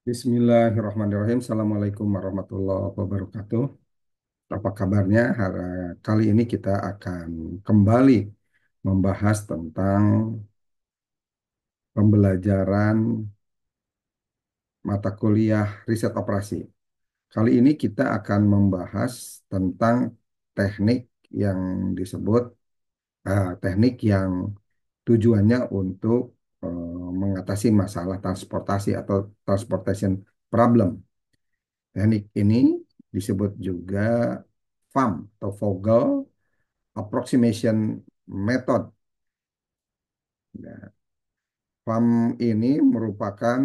Bismillahirrahmanirrahim. Assalamualaikum warahmatullahi wabarakatuh. Apa kabarnya? Kali ini kita akan kembali membahas tentang pembelajaran mata kuliah riset operasi. Kali ini kita akan membahas tentang teknik yang disebut teknik yang tujuannya untuk mengatasi masalah transportasi atau transportation problem. Teknik ini disebut juga FAM atau Vogel Approximation Method. Nah, FAM ini merupakan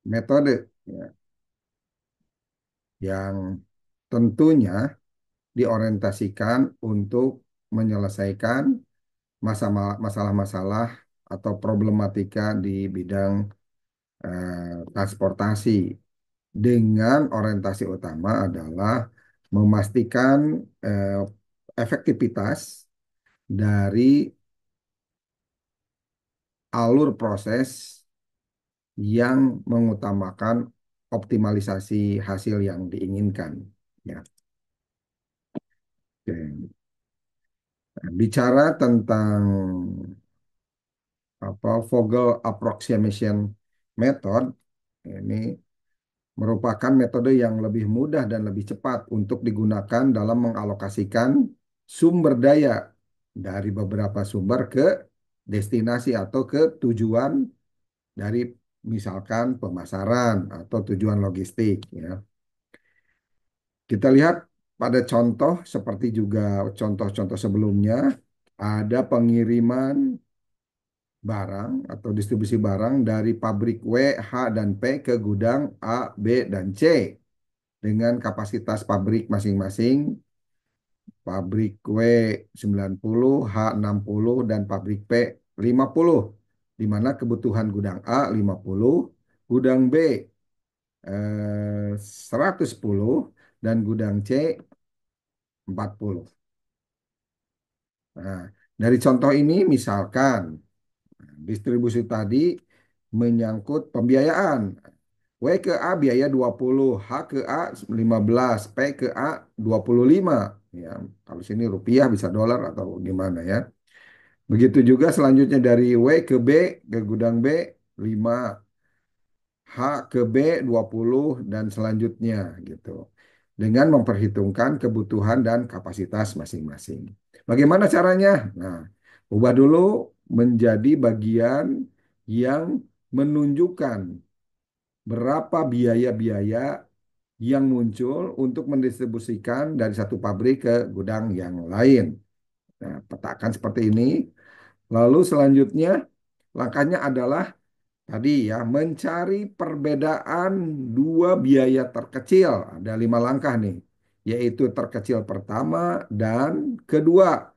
metode ya, yang tentunya diorientasikan untuk menyelesaikan masalah-masalah atau problematika di bidang transportasi dengan orientasi utama adalah memastikan eh, efektivitas dari alur proses yang mengutamakan optimalisasi hasil yang diinginkan. Ya, oke. Nah, bicara tentang Vogel Approximation Method, ini merupakan metode yang lebih mudah dan lebih cepat untuk digunakan dalam mengalokasikan sumber daya dari beberapa sumber ke destinasi atau ke tujuan dari misalkan pemasaran atau tujuan logistik ya. Kita lihat pada contoh seperti juga contoh-contoh sebelumnya ada pengiriman barang atau distribusi barang dari pabrik W, H, dan P ke gudang A, B, dan C dengan kapasitas pabrik masing-masing. Pabrik W 90, H 60, dan pabrik P 50. Di mana kebutuhan gudang A 50, gudang B 110, dan gudang C 40. Nah, dari contoh ini misalkan distribusi tadi menyangkut pembiayaan. W ke A biaya 20, H ke A 15, P ke A 25. Ya, kalau sini rupiah bisa dolar atau gimana ya. Begitu juga selanjutnya dari W ke B ke gudang B 5, H ke B 20 dan selanjutnya gitu. Dengan memperhitungkan kebutuhan dan kapasitas masing-masing. Bagaimana caranya? Nah, ubah dulu menjadi bagian yang menunjukkan berapa biaya-biaya yang muncul untuk mendistribusikan dari satu pabrik ke gudang yang lain. Nah, petakan seperti ini. Lalu selanjutnya langkahnya adalah tadi ya mencari perbedaan dua biaya terkecil. Ada 5 langkah nih, yaitu terkecil pertama dan kedua,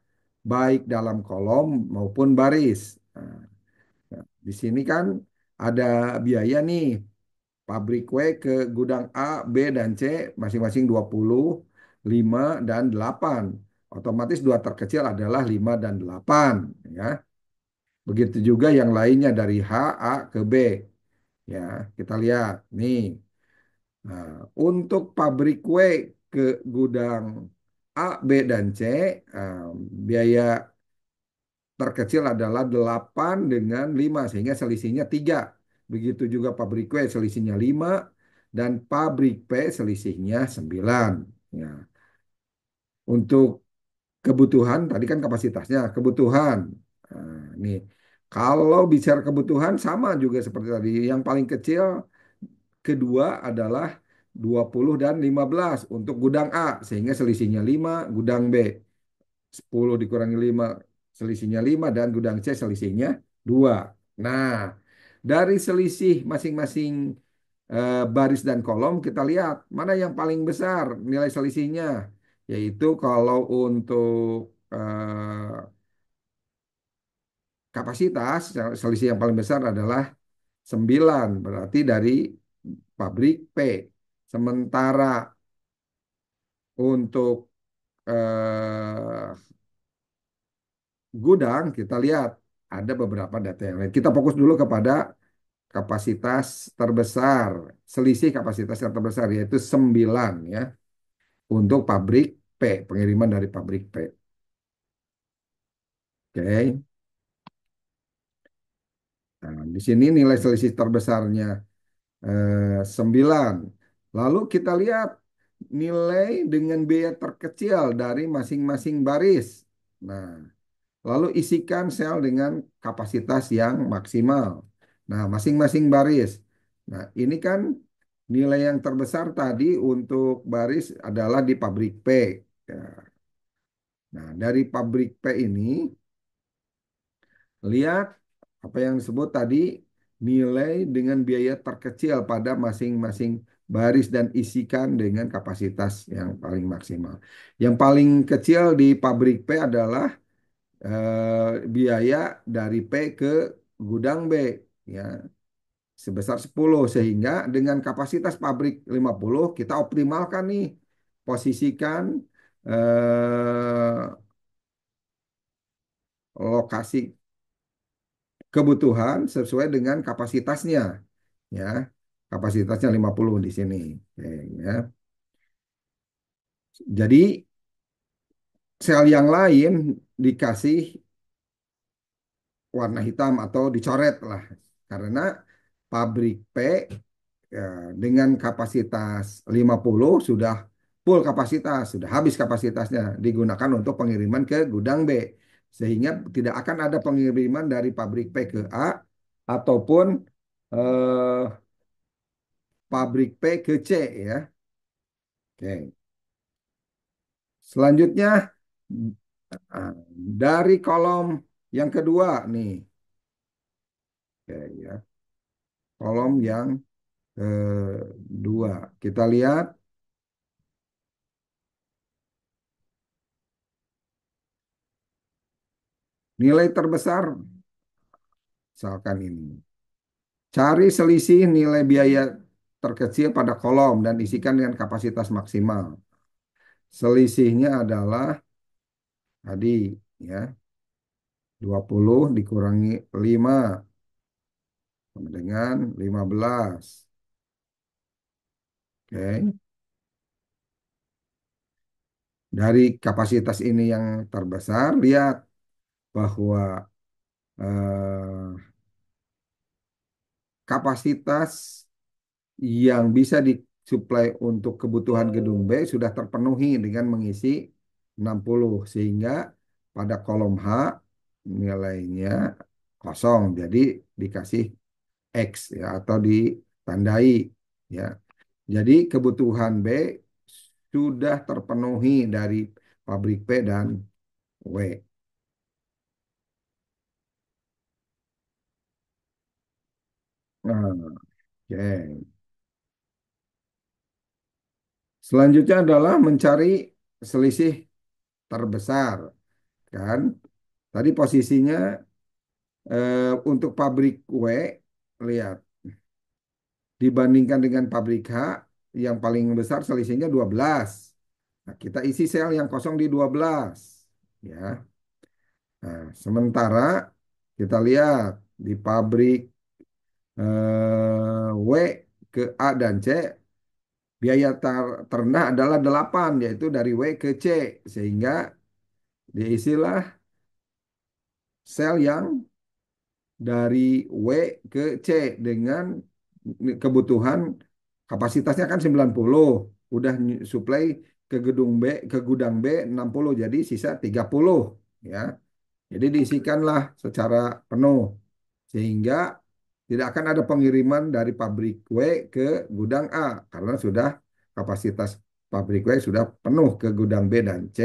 baik dalam kolom maupun baris. Nah, di sini kan ada biaya nih. Pabrik kue ke gudang A, B, dan C masing-masing 20, 5, dan 8. Otomatis dua terkecil adalah 5 dan 8. Ya. Begitu juga yang lainnya dari H, A ke B. Ya, kita lihat nih. Nah, untuk pabrik kue ke gudang A, B, dan C, eh, biaya terkecil adalah 8 dengan 5 sehingga selisihnya 3. Begitu juga pabrik kue selisihnya 5 dan pabrik P selisihnya 9. Ya. Untuk kebutuhan tadi kan kapasitasnya kebutuhan. Nah, nih kalau bicara kebutuhan sama juga seperti tadi. Yang paling kecil kedua adalah 20 dan 15 untuk gudang A sehingga selisihnya 5, gudang B 10 dikurangi 5 selisihnya 5 dan gudang C selisihnya 2. Nah, dari selisih masing-masing baris dan kolom kita lihat mana yang paling besar nilai selisihnya. Yaitu kalau untuk kapasitas selisih yang paling besar adalah 9 berarti dari pabrik P. Sementara untuk gudang kita lihat ada beberapa data yang lain. Kita fokus dulu kepada kapasitas terbesar, selisih kapasitas yang terbesar yaitu 9 ya untuk pabrik P, pengiriman dari pabrik P. Oke. Nah, di sini nilai selisih terbesarnya 9. Lalu kita lihat nilai dengan biaya terkecil dari masing-masing baris. Nah, lalu isikan sel dengan kapasitas yang maksimal. Nah, masing-masing baris. Nah, ini kan nilai yang terbesar tadi untuk baris adalah di pabrik P. Ya. Nah, dari pabrik P ini, lihat apa yang disebut tadi nilai dengan biaya terkecil pada masing-masing baris dan isikan dengan kapasitas yang paling maksimal. Yang paling kecil di pabrik P adalah biaya dari P ke gudang B ya sebesar 10 sehingga dengan kapasitas pabrik 50 kita optimalkan nih posisikan lokasi kebutuhan sesuai dengan kapasitasnya ya. Kapasitasnya 50 di sini. Oke, ya. Jadi sel yang lain dikasih warna hitam atau dicoret lah karena pabrik P ya, dengan kapasitas 50 sudah full kapasitas, sudah habis kapasitasnya digunakan untuk pengiriman ke gudang B. Sehingga tidak akan ada pengiriman dari pabrik P ke A ataupun eh, pabrik P ke C ya. Oke. Selanjutnya dari kolom yang kedua nih. Oke, ya. Kolom yang kedua. Kita lihat nilai terbesar misalkan ini. Cari selisih nilai biaya terkecil pada kolom dan isikan dengan kapasitas maksimal. Selisihnya adalah tadi ya 20 dikurangi 5 sama dengan 15. Oke. Dari kapasitas ini yang terbesar, lihat bahwa eh, kapasitas yang bisa disuplai untuk kebutuhan gedung B sudah terpenuhi dengan mengisi 60 sehingga pada kolom H nilainya kosong jadi dikasih X ya atau ditandai ya. Jadi kebutuhan B sudah terpenuhi dari pabrik P dan W. Nah, oke. Selanjutnya adalah mencari selisih terbesar kan. Tadi posisinya untuk pabrik W, lihat, dibandingkan dengan pabrik H, yang paling besar selisihnya 12. Nah, kita isi sel yang kosong di 12. Ya. Nah, sementara kita lihat di pabrik W ke A dan C, biaya terendah adalah 8, yaitu dari W ke C. Sehingga diisilah sel yang dari W ke C dengan kebutuhan kapasitasnya kan 90. Udah suplai ke gedung B, ke gudang B 60 jadi sisa 30 ya. Jadi diisikanlah secara penuh sehingga tidak akan ada pengiriman dari pabrik W ke gudang A karena sudah kapasitas pabrik W sudah penuh ke gudang B dan C.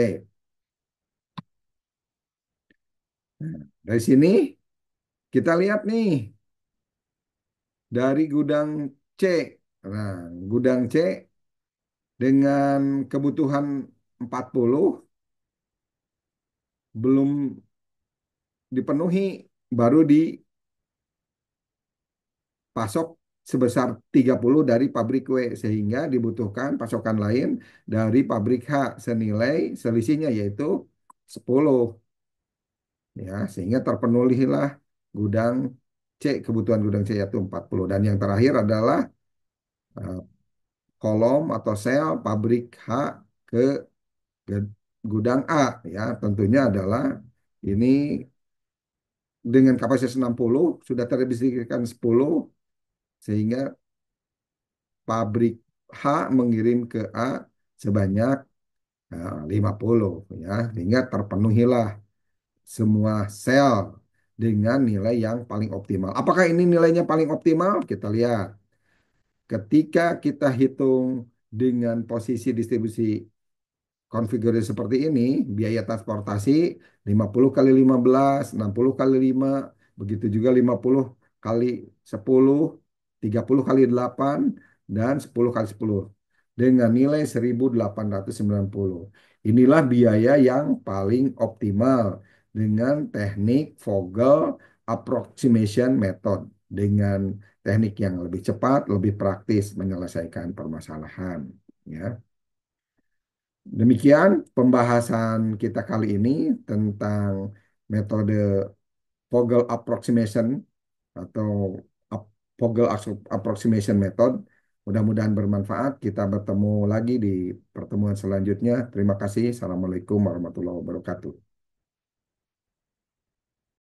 Nah, dari sini kita lihat nih dari gudang C. Nah, gudang C dengan kebutuhan 40 belum dipenuhi, baru dipasok sebesar 30 dari pabrik W, sehingga dibutuhkan pasokan lain dari pabrik H senilai selisihnya yaitu 10. ya, sehingga terpenuhilah gudang C, kebutuhan gudang C yaitu 40. Dan yang terakhir adalah eh, kolom atau sel pabrik H ke gudang A, ya. Tentunya adalah ini dengan kapasitas 60 sudah terdistribusikan 10, sehingga pabrik H mengirim ke A sebanyak 50, ya, sehingga terpenuhilah semua sel dengan nilai yang paling optimal. Apakah ini nilainya paling optimal? Kita lihat. Ketika kita hitung dengan posisi distribusi konfigurasi seperti ini, biaya transportasi 50 kali 15, 60 kali 5, begitu juga 50 kali 10, 30 kali 8, dan 10 kali 10. Dengan nilai 1.890. Inilah biaya yang paling optimal dengan teknik Vogel Approximation Method. Dengan teknik yang lebih cepat, lebih praktis menyelesaikan permasalahan. Ya. Demikian pembahasan kita kali ini tentang metode Vogel Approximation atau Vogel Approximation Method. Mudah-mudahan bermanfaat. Kita bertemu lagi di pertemuan selanjutnya. Terima kasih. Assalamualaikum warahmatullahi wabarakatuh.